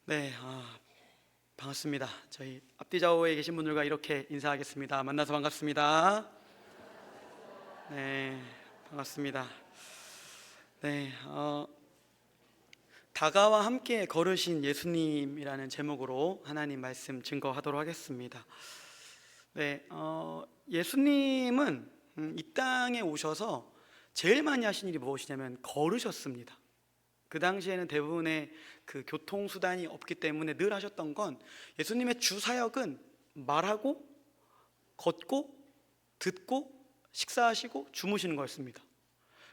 네, 반갑습니다. 저희 앞뒤 좌우에 계신 분들과 이렇게 인사하겠습니다. 만나서 반갑습니다. 네, 반갑습니다. 네, 다가와 함께 걸으신 예수님이라는 제목으로 하나님 말씀 증거하도록 하겠습니다. 네, 예수님은 이 땅에 오셔서 제일 많이 하신 일이 무엇이냐면 걸으셨습니다. 그 당시에는 대부분의 그 교통수단이 없기 때문에 늘 하셨던 건 예수님의 주 사역은 말하고 걷고 듣고 식사하시고 주무시는 거였습니다.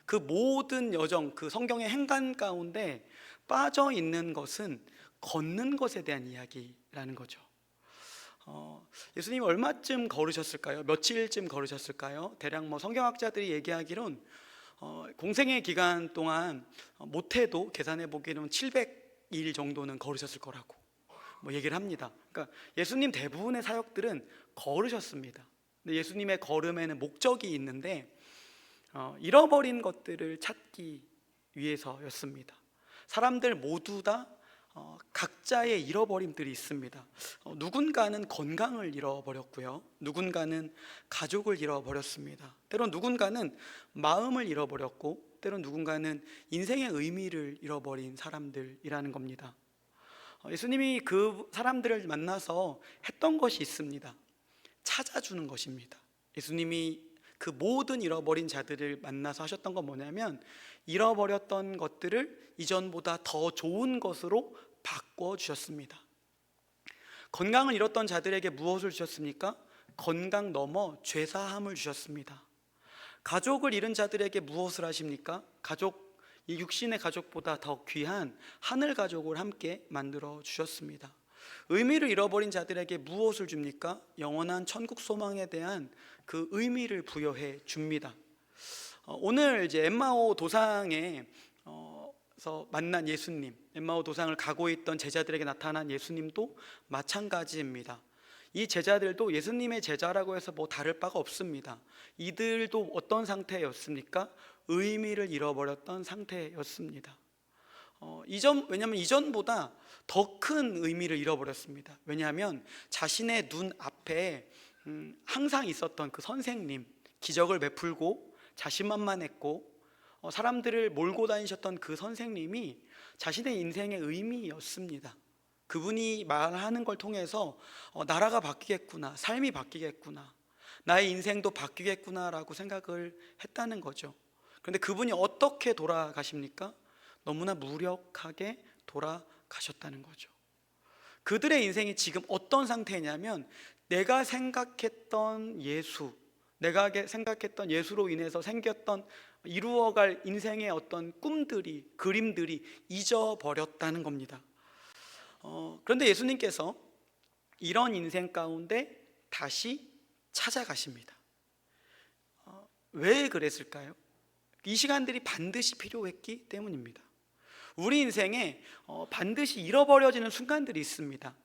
그 모든 여정, 그 성경의 행간 가운데 빠져 있는 것은 걷는 것에 대한 이야기라는 거죠. 예수님이 얼마쯤 걸으셨을까요? 며칠쯤 걸으셨을까요? 대략 성경학자들이 얘기하기론 공생의 기간 동안 못해도 계산해 보기로는 700일 정도는 걸으셨을 거라고 얘기를 합니다. 그러니까 예수님 대부분의 사역들은 걸으셨습니다. 근데 예수님의 걸음에는 목적이 있는데 잃어버린 것들을 찾기 위해서였습니다. 사람들 모두 다 각자의 잃어버림들이 있습니다. 누군가는 건강을 잃어버렸고요, 누군가는 가족을 잃어버렸습니다. 때론 누군가는 마음을 잃어버렸고, 때론 누군가는 인생의 의미를 잃어버린 사람들이라는 겁니다. 예수님이 그 사람들을 만나서 했던 것이 있습니다. 찾아주는 것입니다. 예수님이 그 모든 잃어버린 자들을 만나서 하셨던 건 뭐냐면, 잃어버렸던 것들을 이전보다 더 좋은 것으로 바꿔주셨습니다. 건강을 잃었던 자들에게 무엇을 주셨습니까? 건강 넘어 죄사함을 주셨습니다. 가족을 잃은 자들에게 무엇을 하십니까? 이 육신의 가족보다 더 귀한 하늘 가족을 함께 만들어 주셨습니다. 의미를 잃어버린 자들에게 무엇을 줍니까? 영원한 천국 소망에 대한 그 의미를 부여해 줍니다. 오늘 이제 엠마오 도상에서 만난 예수님, 엠마오 도상을 가고 있던 제자들에게 나타난 예수님도 마찬가지입니다. 이 제자들도 예수님의 제자라고 해서 다를 바가 없습니다. 이들도 어떤 상태였습니까? 의미를 잃어버렸던 상태였습니다. 왜냐하면 이전보다 더 큰 의미를 잃어버렸습니다. 왜냐하면 자신의 눈 앞에 항상 있었던 그 선생님, 기적을 베풀고 자신만만했고 사람들을 몰고 다니셨던 그 선생님이 자신의 인생의 의미였습니다. 그분이 말하는 걸 통해서 나라가 바뀌겠구나, 삶이 바뀌겠구나, 나의 인생도 바뀌겠구나라고 생각을 했다는 거죠. 그런데 그분이 어떻게 돌아가십니까? 너무나 무력하게 돌아가셨다는 거죠. 그들의 인생이 지금 어떤 상태냐면, 내가 생각했던 예수로 인해서 생겼던 이루어갈 인생의 어떤 꿈들이, 그림들이 잊어버렸다는 겁니다. 그런데 예수님께서 이런 인생 가운데 다시 찾아가십니다. 왜 그랬을까요? 이 시간들이 반드시 필요했기 때문입니다. 우리 인생에 반드시 잃어버려지는 순간들이 있습니다.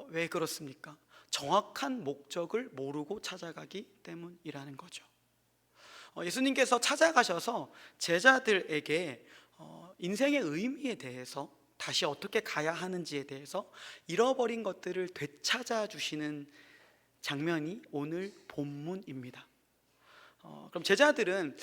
왜 그렇습니까? 정확한 목적을 모르고 찾아가기 때문이라는 거죠. 예수님께서 찾아가셔서 제자들에게 인생의 의미에 대해서, 다시 어떻게 가야 하는지에 대해서 잃어버린 것들을 되찾아 주시는 장면이 오늘 본문입니다. 그럼 제자들은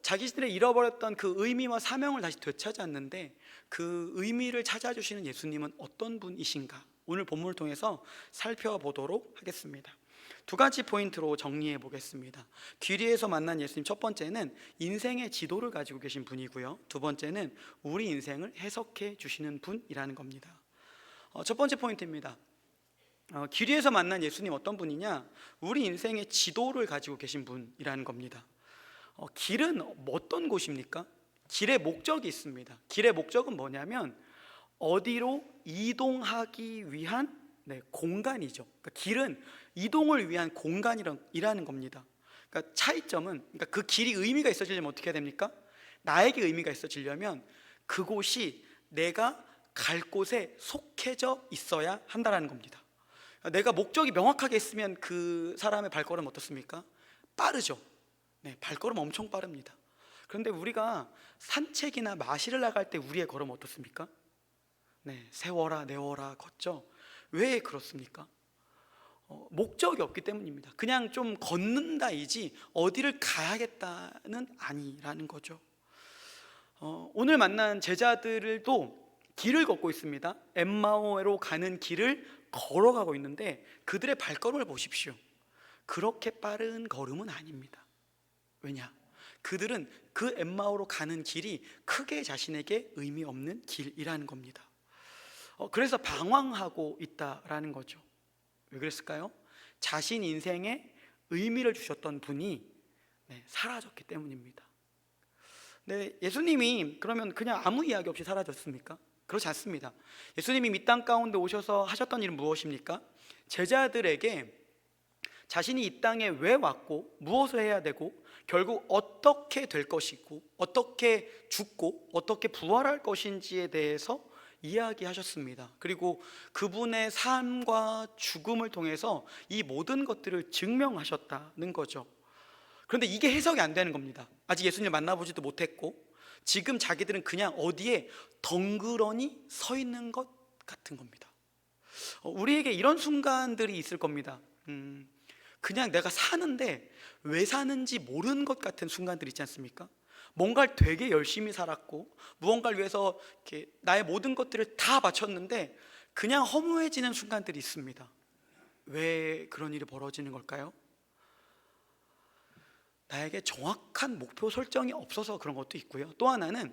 자기들의 잃어버렸던 그 의미와 사명을 다시 되찾았는데, 그 의미를 찾아주시는 예수님은 어떤 분이신가? 오늘 본문을 통해서 살펴보도록 하겠습니다. 두 가지 포인트로 정리해 보겠습니다. 귀리에서 만난 예수님, 첫 번째는 인생의 지도를 가지고 계신 분이고요, 두 번째는 우리 인생을 해석해 주시는 분이라는 겁니다. 첫 번째 포인트입니다. 길이에서 만난 예수님 어떤 분이냐? 우리 인생의 지도를 가지고 계신 분이라는 겁니다. 길은 어떤 곳입니까? 길의 목적이 있습니다. 길의 목적은 뭐냐면 어디로 이동하기 위한 공간이죠. 그러니까 길은 이동을 위한 공간이라는 겁니다. 그러니까 차이점은, 그 길이 의미가 있어지려면 어떻게 해야 됩니까? 나에게 의미가 있어지려면 그곳이 내가 갈 곳에 속해져 있어야 한다는 겁니다. 내가 목적이 명확하게 있으면 그 사람의 발걸음 어떻습니까? 빠르죠. 발걸음 엄청 빠릅니다. 그런데 우리가 산책이나 마실을 나갈 때 우리의 걸음 어떻습니까? 세워라 내워라 걷죠. 왜 그렇습니까? 목적이 없기 때문입니다. 그냥 좀 걷는다이지 어디를 가야겠다는 아니라는 거죠. 오늘 만난 제자들도 길을 걷고 있습니다. 엠마오로 가는 길을 걸어가고 있는데 그들의 발걸음을 보십시오. 그렇게 빠른 걸음은 아닙니다. 왜냐? 그들은 그 엠마오로 가는 길이 크게 자신에게 의미 없는 길이라는 겁니다. 그래서 방황하고 있다라는 거죠. 왜 그랬을까요? 자신 인생에 의미를 주셨던 분이 사라졌기 때문입니다. 예수님이 그러면 그냥 아무 이야기 없이 사라졌습니까? 그렇지 않습니다. 예수님이 이 땅 가운데 오셔서 하셨던 일은 무엇입니까? 제자들에게 자신이 이 땅에 왜 왔고 무엇을 해야 되고 결국 어떻게 될 것이고 어떻게 죽고 어떻게 부활할 것인지에 대해서 이야기하셨습니다. 그리고 그분의 삶과 죽음을 통해서 이 모든 것들을 증명하셨다는 거죠. 그런데 이게 해석이 안 되는 겁니다. 아직 예수님을 만나보지도 못했고 지금 자기들은 그냥 어디에 덩그러니 서 있는 것 같은 겁니다. 우리에게 이런 순간들이 있을 겁니다. 그냥 내가 사는데 왜 사는지 모르는 것 같은 순간들 있지 않습니까? 뭔가를 되게 열심히 살았고 무언가를 위해서 이렇게 나의 모든 것들을 다 바쳤는데 그냥 허무해지는 순간들이 있습니다. 왜 그런 일이 벌어지는 걸까요? 나에게 정확한 목표 설정이 없어서 그런 것도 있고요. 또 하나는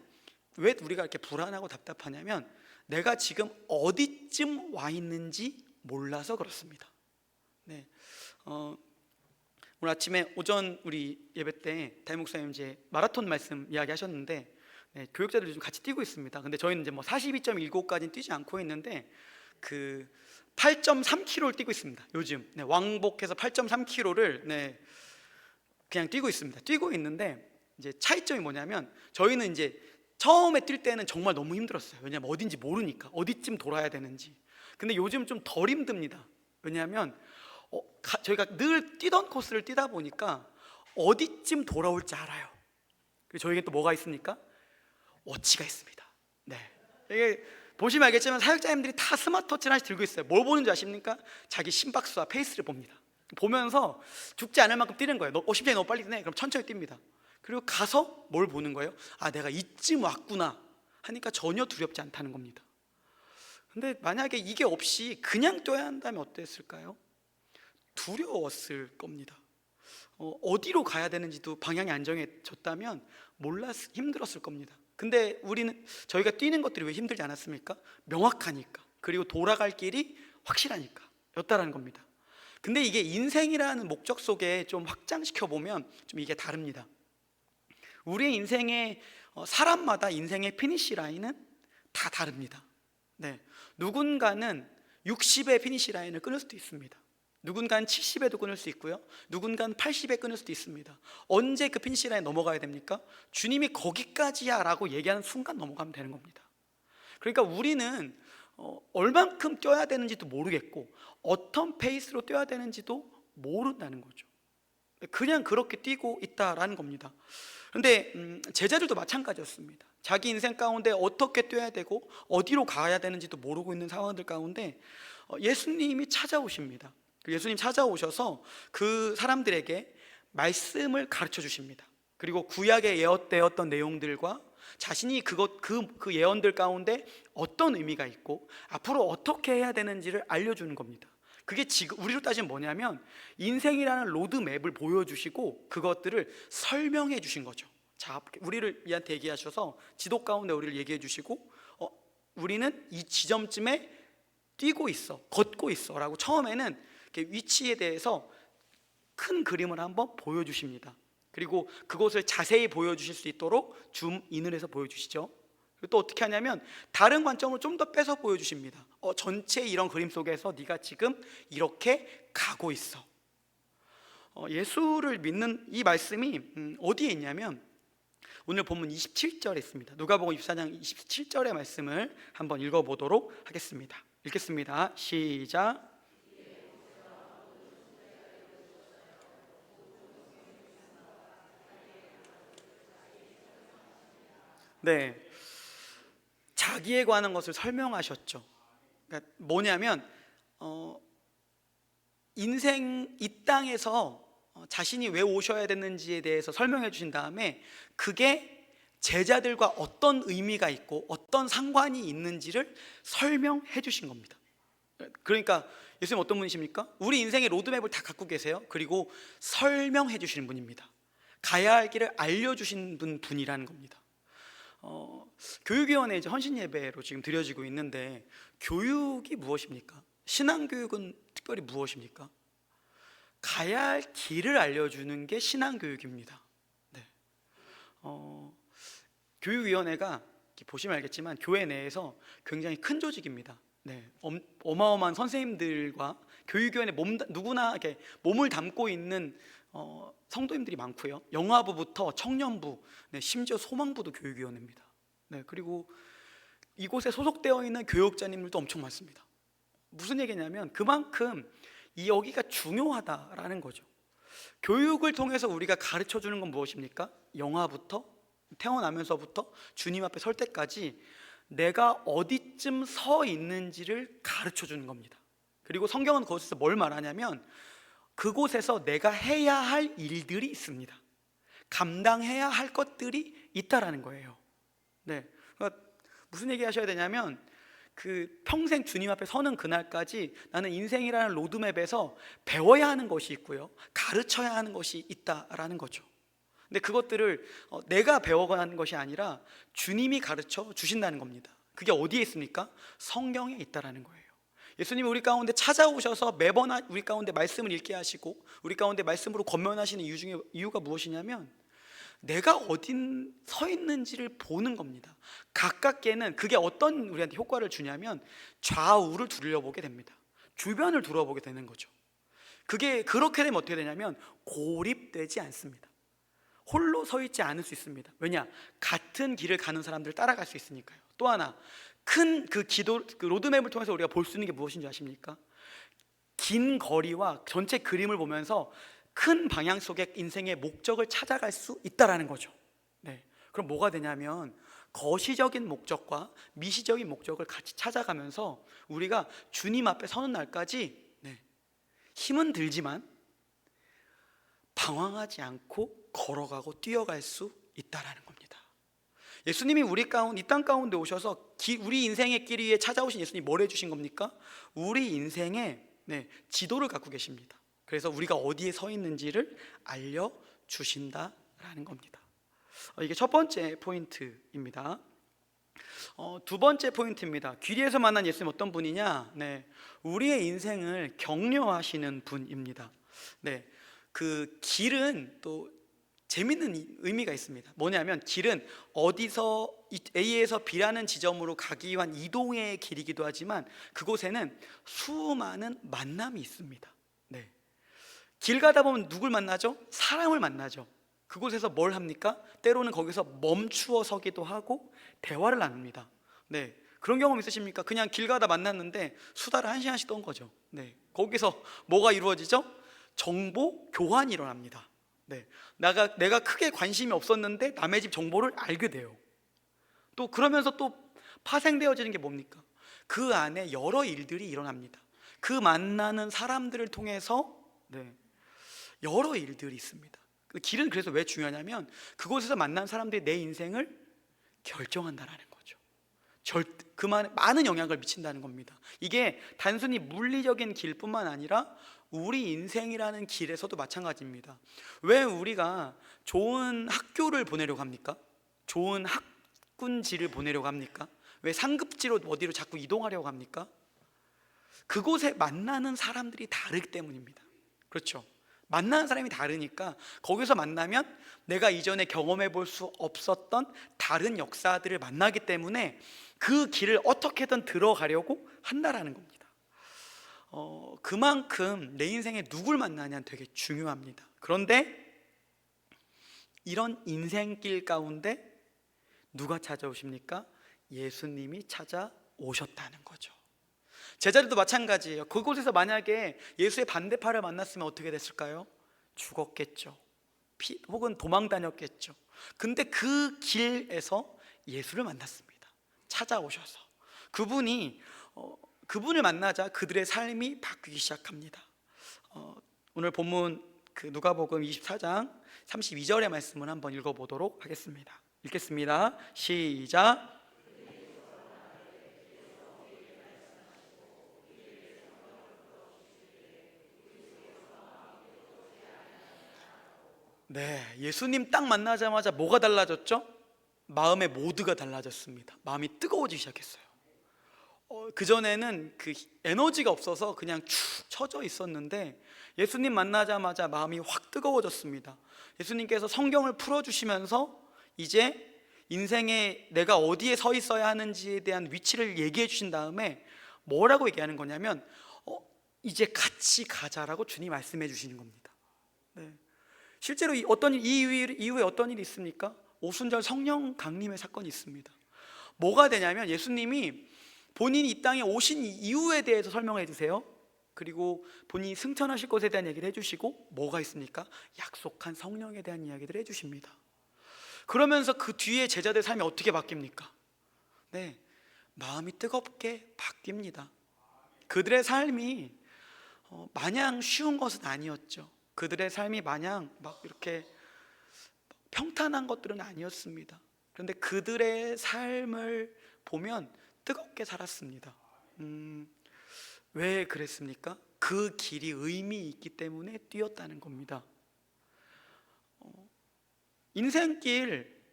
왜 우리가 이렇게 불안하고 답답하냐면 내가 지금 어디쯤 와 있는지 몰라서 그렇습니다. 오늘 아침에 오전 우리 예배 때 담임 목사님 이제 마라톤 말씀 이야기하셨는데 교육자들 요즘 같이 뛰고 있습니다. 근데 저희는 이제 42.195까지는 뛰지 않고 있는데 그 8.3km를 뛰고 있습니다. 요즘 왕복해서 8.3km를 그냥 뛰고 있습니다. 뛰고 있는데 이제 차이점이 뭐냐면 저희는 이제 처음에 뛸 때는 정말 너무 힘들었어요. 왜냐하면 어딘지 모르니까 어디쯤 돌아야 되는지. 근데 요즘 좀 덜 힘듭니다. 왜냐하면 저희가 늘 뛰던 코스를 뛰다 보니까 어디쯤 돌아올지 알아요. 그리고 저에게 또 뭐가 있습니까? 워치가 있습니다. 이게 보시면 알겠지만 사역자님들이 다 스마트워치를 하나씩 들고 있어요. 뭘 보는지 아십니까? 자기 심박수와 페이스를 봅니다. 보면서 죽지 않을 만큼 뛰는 거예요. 심장이 너무 빨리 뛰네. 그럼 천천히 뜁니다. 그리고 가서 뭘 보는 거예요? 아, 내가 이쯤 왔구나 하니까 전혀 두렵지 않다는 겁니다. 근데 만약에 이게 없이 그냥 뛰어야 한다면 어땠을까요? 두려웠을 겁니다. 어디로 가야 되는지도 방향이 안 정해졌다면 힘들었을 겁니다. 근데 저희가 뛰는 것들이 왜 힘들지 않았습니까? 명확하니까, 그리고 돌아갈 길이 확실하니까 였다라는 겁니다. 근데 이게 인생이라는 목적 속에 좀 확장시켜 보면 좀 이게 다릅니다. 우리의 인생의 사람마다 인생의 피니시 라인은 다 다릅니다. 누군가는 60의 피니시 라인을 끊을 수도 있습니다. 누군가는 70에도 끊을 수 있고요. 누군가는 80에 끊을 수도 있습니다. 언제 그 피니시 라인 넘어가야 됩니까? 주님이 거기까지야 라고 얘기하는 순간 넘어가면 되는 겁니다. 그러니까 우리는 얼만큼 뛰어야 되는지도 모르겠고 어떤 페이스로 뛰어야 되는지도 모른다는 거죠. 그냥 그렇게 뛰고 있다라는 겁니다. 그런데 제자들도 마찬가지였습니다. 자기 인생 가운데 어떻게 뛰어야 되고 어디로 가야 되는지도 모르고 있는 상황들 가운데 예수님이 찾아오십니다. 예수님 찾아오셔서 그 사람들에게 말씀을 가르쳐 주십니다. 그리고 구약에 예언되었던 내용들과 자신이 그 예언들 가운데 어떤 의미가 있고 앞으로 어떻게 해야 되는지를 알려주는 겁니다. 그게 지금 우리로 따지면 뭐냐면 인생이라는 로드맵을 보여주시고 그것들을 설명해 주신 거죠. 자, 우리를 이한테 얘기하셔서 지도 가운데 우리를 얘기해 주시고 우리는 이 지점쯤에 뛰고 있어, 걷고 있어 라고 처음에는 위치에 대해서 큰 그림을 한번 보여주십니다. 그리고 그곳을 자세히 보여주실 수 있도록 줌인을 해서 보여주시죠. 그리고 또 어떻게 하냐면 다른 관점으로 좀 더 빼서 보여주십니다. 전체 이런 그림 속에서 네가 지금 이렇게 가고 있어. 예수를 믿는 이 말씀이 어디에 있냐면 오늘 본문 27절에 있습니다. 누가복음 24장 27절의 말씀을 한번 읽어보도록 하겠습니다. 읽겠습니다. 시작. 자기에 관한 것을 설명하셨죠. 그러니까 뭐냐면 인생 이 땅에서 자신이 왜 오셔야 되는지에 대해서 설명해 주신 다음에 그게 제자들과 어떤 의미가 있고 어떤 상관이 있는지를 설명해 주신 겁니다. 그러니까 예수님 어떤 분이십니까? 우리 인생의 로드맵을 다 갖고 계세요. 그리고 설명해 주시는 분입니다. 가야 할 길을 알려주신 분이라는 겁니다. 교육위원회 이제 헌신 예배로 지금 드려지고 있는데, 교육이 무엇입니까? 신앙교육은 특별히 무엇입니까? 가야 할 길을 알려주는 게 신앙교육입니다. 네. 교육위원회가 보시면 알겠지만 교회 내에서 굉장히 큰 조직입니다. 네. 어마어마한 선생님들과 교육위원회 누구나 이렇게 몸을 담고 있는 성도님들이 많고요. 영화부부터 청년부, 네, 심지어 소망부도 교육위원회입니다. 네, 그리고 이곳에 소속되어 있는 교육자님들도 엄청 많습니다. 무슨 얘기냐면 그만큼 여기가 중요하다라는 거죠. 교육을 통해서 우리가 가르쳐 주는 건 무엇입니까? 영화부터 태어나면서부터 주님 앞에 설 때까지 내가 어디쯤 서 있는지를 가르쳐 주는 겁니다. 그리고 성경은 거기서 뭘 말하냐면 그곳에서 내가 해야 할 일들이 있습니다. 감당해야 할 것들이 있다라는 거예요. 네, 그러니까 무슨 얘기 하셔야 되냐면 평생 주님 앞에 서는 그날까지 나는 인생이라는 로드맵에서 배워야 하는 것이 있고요, 가르쳐야 하는 것이 있다라는 거죠. 근데 그것들을 내가 배워가는 것이 아니라 주님이 가르쳐 주신다는 겁니다. 그게 어디에 있습니까? 성경에 있다라는 거예요. 예수님이 우리 가운데 찾아오셔서 매번 우리 가운데 말씀을 읽게 하시고 우리 가운데 말씀으로 권면하시는 이유가 무엇이냐면 내가 어딘 서 있는지를 보는 겁니다. 가깝게는 그게 어떤 우리한테 효과를 주냐면 좌우를 둘러보게 됩니다. 주변을 둘러보게 되는 거죠. 그게 그렇게 되면 어떻게 되냐면 고립되지 않습니다. 홀로 서 있지 않을 수 있습니다. 왜냐? 같은 길을 가는 사람들을 따라갈 수 있으니까요. 또 하나, 큰 그 로드맵을 통해서 우리가 볼 수 있는 게 무엇인지 아십니까? 긴 거리와 전체 그림을 보면서 큰 방향 속에 인생의 목적을 찾아갈 수 있다라는 거죠. 네. 그럼 뭐가 되냐면 거시적인 목적과 미시적인 목적을 같이 찾아가면서 우리가 주님 앞에 서는 날까지 힘은 들지만 방황하지 않고 걸어가고 뛰어갈 수 있다라는 겁니다. 예수님이 이 땅 가운데 오셔서 우리 인생의 길 위에 찾아오신 예수님이 뭘 해주신 겁니까? 우리 인생의 지도를 갖고 계십니다. 그래서 우리가 어디에 서 있는지를 알려주신다라는 겁니다. 이게 첫 번째 포인트입니다. 두 번째 포인트입니다. 귀리에서 만난 예수님 어떤 분이냐? 우리의 인생을 격려하시는 분입니다. 그 길은 또 재밌는 의미가 있습니다. 뭐냐면 길은 어디서 A에서 B라는 지점으로 가기 위한 이동의 길이기도 하지만 그곳에는 수많은 만남이 있습니다. 길 가다 보면 누굴 만나죠? 사람을 만나죠. 그곳에서 뭘 합니까? 때로는 거기서 멈추어 서기도 하고 대화를 나눕니다. 그런 경험 있으십니까? 그냥 길 가다 만났는데 수다를 1시간씩 떤 거죠. 거기서 뭐가 이루어지죠? 정보 교환이 일어납니다. 내가 크게 관심이 없었는데 남의 집 정보를 알게 돼요. 또 그러면서 또 파생되어지는 게 뭡니까? 그 안에 여러 일들이 일어납니다. 그 만나는 사람들을 통해서 여러 일들이 있습니다. 그 길은 그래서 왜 중요하냐면 그곳에서 만난 사람들이 내 인생을 결정한다라는 거죠. 많은 영향을 미친다는 겁니다. 이게 단순히 물리적인 길뿐만 아니라 우리 인생이라는 길에서도 마찬가지입니다. 왜 우리가 좋은 학교를 보내려고 합니까? 좋은 학군지를 보내려고 합니까? 왜 상급지로 어디로 자꾸 이동하려고 합니까? 그곳에 만나는 사람들이 다르기 때문입니다. 그렇죠? 만나는 사람이 다르니까 거기서 만나면 내가 이전에 경험해 볼 수 없었던 다른 역사들을 만나기 때문에 그 길을 어떻게든 들어가려고 한다라는 겁니다. 그만큼 내 인생에 누굴 만나냐는 되게 중요합니다. 그런데 이런 인생길 가운데 누가 찾아오십니까? 예수님이 찾아오셨다는 거죠. 제자들도 마찬가지예요. 그곳에서 만약에 예수의 반대파를 만났으면 어떻게 됐을까요? 죽었겠죠. 혹은 도망 다녔겠죠. 근데 그 길에서 예수를 만났습니다. 찾아오셔서 그분을 만나자 그들의 삶이 바뀌기 시작합니다. 오늘 본문 누가복음 24장 32절의 말씀을 한번 읽어보도록 하겠습니다. 읽겠습니다. 시작. 네, 예수님 딱 만나자마자 뭐가 달라졌죠? 마음의 모드가 달라졌습니다. 마음이 뜨거워지기 시작했어요. 그전에는 그 에너지가 없어서 그냥 축 처져 있었는데 예수님 만나자마자 마음이 확 뜨거워졌습니다. 예수님께서 성경을 풀어주시면서 이제 인생에 내가 어디에 서 있어야 하는지에 대한 위치를 얘기해 주신 다음에 뭐라고 얘기하는 거냐면 이제 같이 가자라고 주님 말씀해 주시는 겁니다. 네. 실제로 이 이후에 어떤 일이 있습니까? 오순절 성령 강림의 사건이 있습니다. 뭐가 되냐면 예수님이 본인이 이 땅에 오신 이유에 대해서 설명해 주세요. 그리고 본인이 승천하실 것에 대한 얘기를 해주시고 뭐가 있습니까? 약속한 성령에 대한 이야기들을 해주십니다. 그러면서 그 뒤에 제자들 삶이 어떻게 바뀝니까? 네, 마음이 뜨겁게 바뀝니다. 그들의 삶이 마냥 쉬운 것은 아니었죠. 그들의 삶이 마냥 막 이렇게 평탄한 것들은 아니었습니다. 그런데 그들의 삶을 보면 뜨겁게 살았습니다. 왜 그랬습니까? 그 길이 의미 있기 때문에 뛰었다는 겁니다. 인생길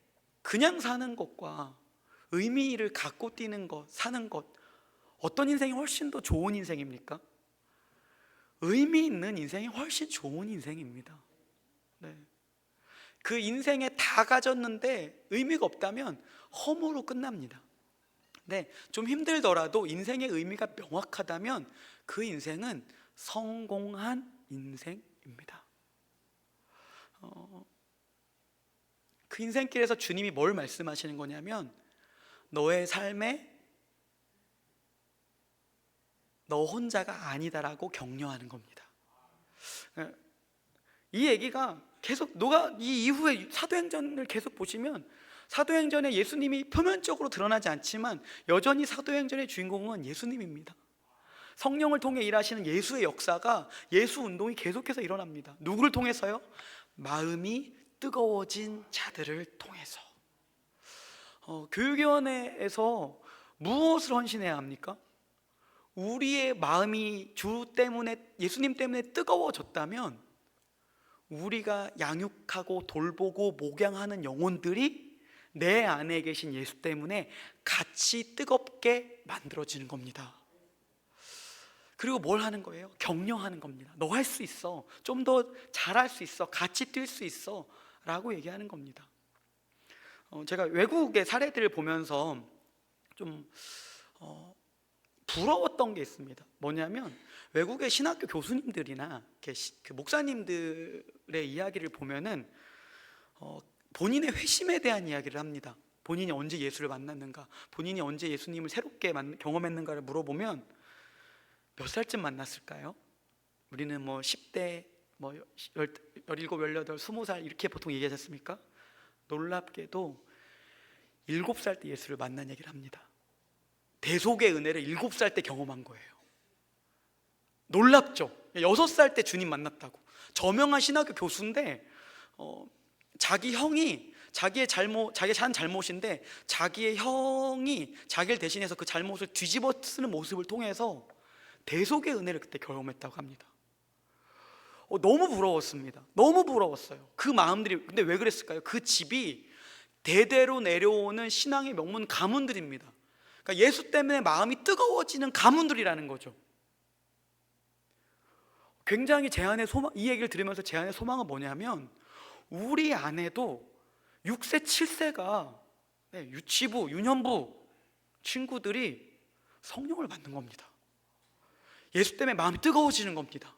그냥 사는 것과 의미를 갖고 뛰는 것, 사는 것, 어떤 인생이 훨씬 더 좋은 인생입니까? 의미 있는 인생이 훨씬 좋은 인생입니다. 네. 그 인생에 다 가졌는데 의미가 없다면 허무로 끝납니다. 네, 좀 힘들더라도 인생의 의미가 명확하다면 그 인생은 성공한 인생입니다. 그 인생길에서 주님이 뭘 말씀하시는 거냐면 너의 삶에 너 혼자가 아니다라고 격려하는 겁니다. 이 얘기가 계속 이 이후에 사도행전을 계속 보시면 사도행전에 예수님이 표면적으로 드러나지 않지만 여전히 사도행전의 주인공은 예수님입니다. 성령을 통해 일하시는 예수의 역사가, 예수 운동이 계속해서 일어납니다. 누구를 통해서요? 마음이 뜨거워진 자들을 통해서. 교육위원회에서 무엇을 헌신해야 합니까? 우리의 마음이 주 때문에, 예수님 때문에 뜨거워졌다면 우리가 양육하고 돌보고 목양하는 영혼들이 내 안에 계신 예수 때문에 같이 뜨겁게 만들어지는 겁니다. 그리고 뭘 하는 거예요? 격려하는 겁니다. 너 할 수 있어, 좀 더 잘할 수 있어, 같이 뛸 수 있어 라고 얘기하는 겁니다. 제가 외국의 사례들을 보면서 좀 부러웠던 게 있습니다. 뭐냐면 외국의 신학교 교수님들이나 그 목사님들의 이야기를 보면은 본인의 회심에 대한 이야기를 합니다. 본인이 언제 예수를 만났는가, 본인이 언제 예수님을 새롭게 경험했는가를 물어보면 몇 살쯤 만났을까요? 우리는 뭐 10대, 뭐 17, 18, 20살 이렇게 보통 얘기하지 않습니까? 놀랍게도 7살 때 예수를 만난 얘기를 합니다. 대속의 은혜를 7살 때 경험한 거예요. 놀랍죠? 6살 때 주님 만났다고. 저명한 신학교 교수인데 자기 형이 자기의 한 잘못인데 자기의 형이 자기를 대신해서 그 잘못을 뒤집어 쓰는 모습을 통해서 대속의 은혜를 그때 경험했다고 합니다. 너무 부러웠습니다. 너무 부러웠어요. 그 마음들이. 근데 왜 그랬을까요? 그 집이 대대로 내려오는 신앙의 명문 가문들입니다. 그러니까 예수 때문에 마음이 뜨거워지는 가문들이라는 거죠. 굉장히 제 안의 소망, 이 얘기를 들으면서 제 안의 소망은 뭐냐면 우리 안에도 6세, 7세가 유치부, 유년부 친구들이 성령을 받는 겁니다. 예수 때문에 마음이 뜨거워지는 겁니다.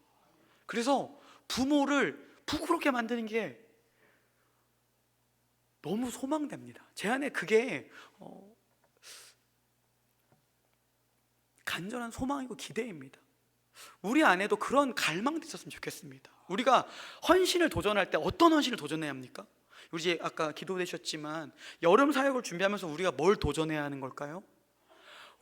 그래서 부모를 부끄럽게 만드는 게 너무 소망됩니다. 제 안에 그게 간절한 소망이고 기대입니다. 우리 안에도 그런 갈망도 있었으면 좋겠습니다. 우리가 헌신을 도전할 때 어떤 헌신을 도전해야 합니까? 우리 아까 기도되셨지만 여름 사역을 준비하면서 우리가 뭘 도전해야 하는 걸까요?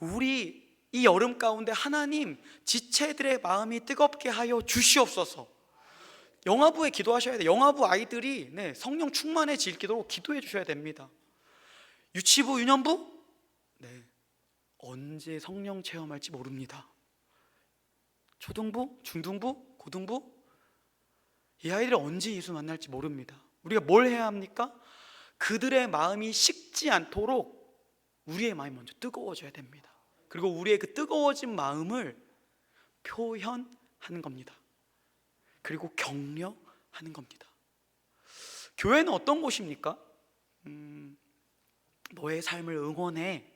우리 이 여름 가운데 하나님 지체들의 마음이 뜨겁게 하여 주시옵소서. 영아부에 기도하셔야 돼요. 영아부 아이들이 성령 충만해지도록 기도해 주셔야 됩니다. 유치부, 유년부? 언제 성령 체험할지 모릅니다. 초등부, 중등부, 고등부? 이 아이들이 언제 예수 만날지 모릅니다. 우리가 뭘 해야 합니까? 그들의 마음이 식지 않도록 우리의 마음이 먼저 뜨거워져야 됩니다. 그리고 우리의 그 뜨거워진 마음을 표현하는 겁니다. 그리고 격려하는 겁니다. 교회는 어떤 곳입니까? 너의 삶을 응원해.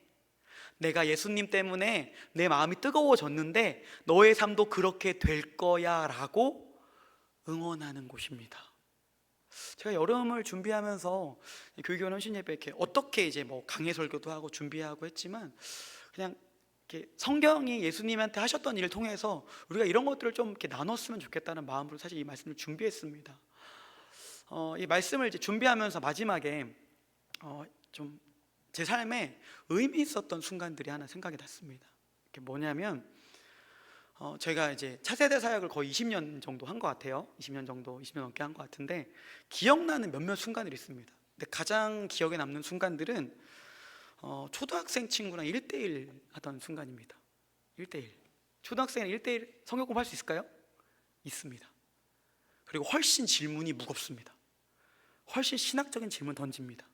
내가 예수님 때문에 내 마음이 뜨거워졌는데 너의 삶도 그렇게 될 거야 라고 응원하는 곳입니다. 제가 여름을 준비하면서 교육원 헌신 예배 이렇게 어떻게 이제 뭐 강해 설교도 하고 준비하고 했지만 그냥 이렇게 성경이 예수님한테 하셨던 일을 통해서 우리가 이런 것들을 좀 이렇게 나눴으면 좋겠다는 마음으로 사실 이 말씀을 준비했습니다. 이 말씀을 이제 준비하면서 마지막에 좀 제 삶에 의미 있었던 순간들이 하나 생각이 났습니다. 이게 뭐냐면 제가 이제 차세대 사역을 거의 20년 정도 한 것 같아요. 20년 넘게 한 것 같은데 기억나는 몇몇 순간들이 있습니다. 근데 가장 기억에 남는 순간들은 초등학생 친구랑 1대1 하던 순간입니다. 1대1. 초등학생은 1대1 성경 공부할 수 있을까요? 있습니다. 그리고 훨씬 질문이 무겁습니다. 훨씬 신학적인 질문 던집니다.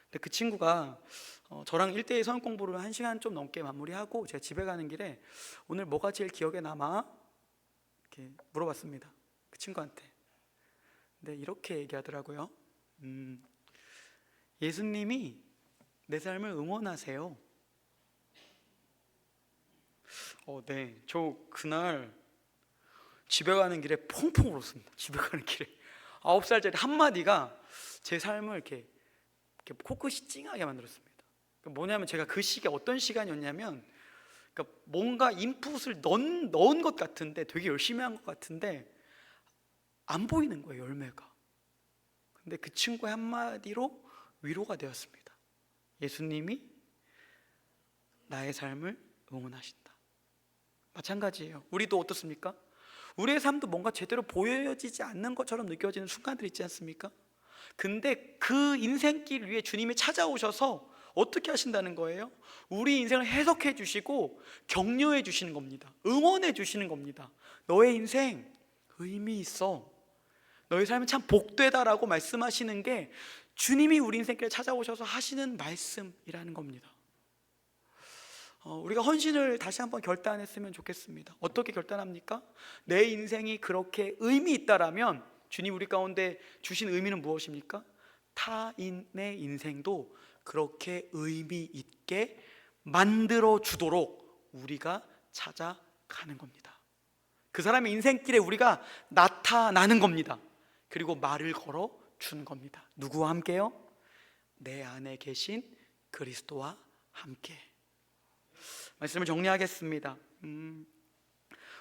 근데 그 친구가 저랑 1대1 성경 공부를 1시간 좀 넘게 마무리하고 제가 집에 가는 길에 오늘 뭐가 제일 기억에 남아? 이렇게 물어봤습니다. 그 친구한테. 근데 이렇게 얘기하더라고요. 예수님이 내 삶을 응원하세요. 네. 저 그날 집에 가는 길에 펑펑 울었습니다. 집에 가는 길에 9살짜리 한마디가 제 삶을 이렇게 코끝이 찡하게 만들었습니다. 뭐냐면 제가 그 시기에 어떤 시간이었냐면 그러니까 뭔가 인풋을 넣은 것 같은데 되게 열심히 한 것 같은데 안 보이는 거예요, 열매가. 근데 그 친구의 한마디로 위로가 되었습니다. 예수님이 나의 삶을 응원하신다. 마찬가지예요. 우리도 어떻습니까? 우리의 삶도 뭔가 제대로 보여지지 않는 것처럼 느껴지는 순간들이 있지 않습니까? 근데 그 인생길 위에 주님이 찾아오셔서 어떻게 하신다는 거예요? 우리 인생을 해석해 주시고 격려해 주시는 겁니다. 응원해 주시는 겁니다. 너의 인생 의미 있어. 너의 삶은 참 복되다라고 말씀하시는 게 주님이 우리 인생길에 찾아오셔서 하시는 말씀이라는 겁니다. 우리가 헌신을 다시 한번 결단했으면 좋겠습니다. 어떻게 결단합니까? 내 인생이 그렇게 의미 있다라면 주님 우리 가운데 주신 의미는 무엇입니까? 타인의 인생도 그렇게 의미 있게 만들어 주도록 우리가 찾아가는 겁니다. 그 사람의 인생길에 우리가 나타나는 겁니다. 그리고 말을 걸어 주는 겁니다. 누구와 함께요? 내 안에 계신 그리스도와 함께. 말씀을 정리하겠습니다.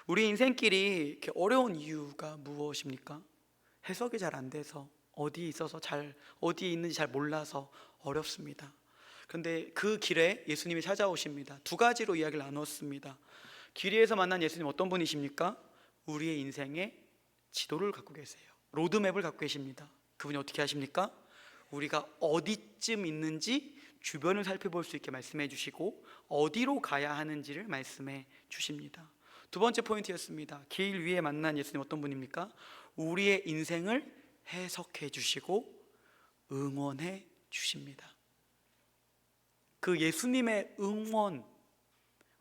우리 인생길이 이렇게 어려운 이유가 무엇입니까? 해석이 잘 안 돼서 어디에 있는지 잘 몰라서 어렵습니다. 그런데 그 길에 예수님이 찾아오십니다. 두 가지로 이야기를 나눴습니다. 길 위에서 만난 예수님 어떤 분이십니까? 우리의 인생의 지도를 갖고 계세요. 로드맵을 갖고 계십니다. 그분이 어떻게 하십니까? 우리가 어디쯤 있는지 주변을 살펴볼 수 있게 말씀해 주시고 어디로 가야 하는지를 말씀해 주십니다. 두 번째 포인트였습니다. 길 위에 만난 예수님 어떤 분입니까? 우리의 인생을 해석해 주시고 응원해 주십니다. 그 예수님의 응원,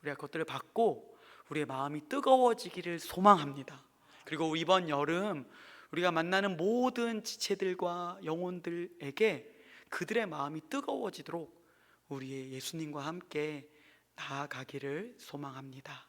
우리가 그것들을 받고 우리의 마음이 뜨거워지기를 소망합니다. 그리고 이번 여름 우리가 만나는 모든 지체들과 영혼들에게 그들의 마음이 뜨거워지도록 우리의 예수님과 함께 나아가기를 소망합니다.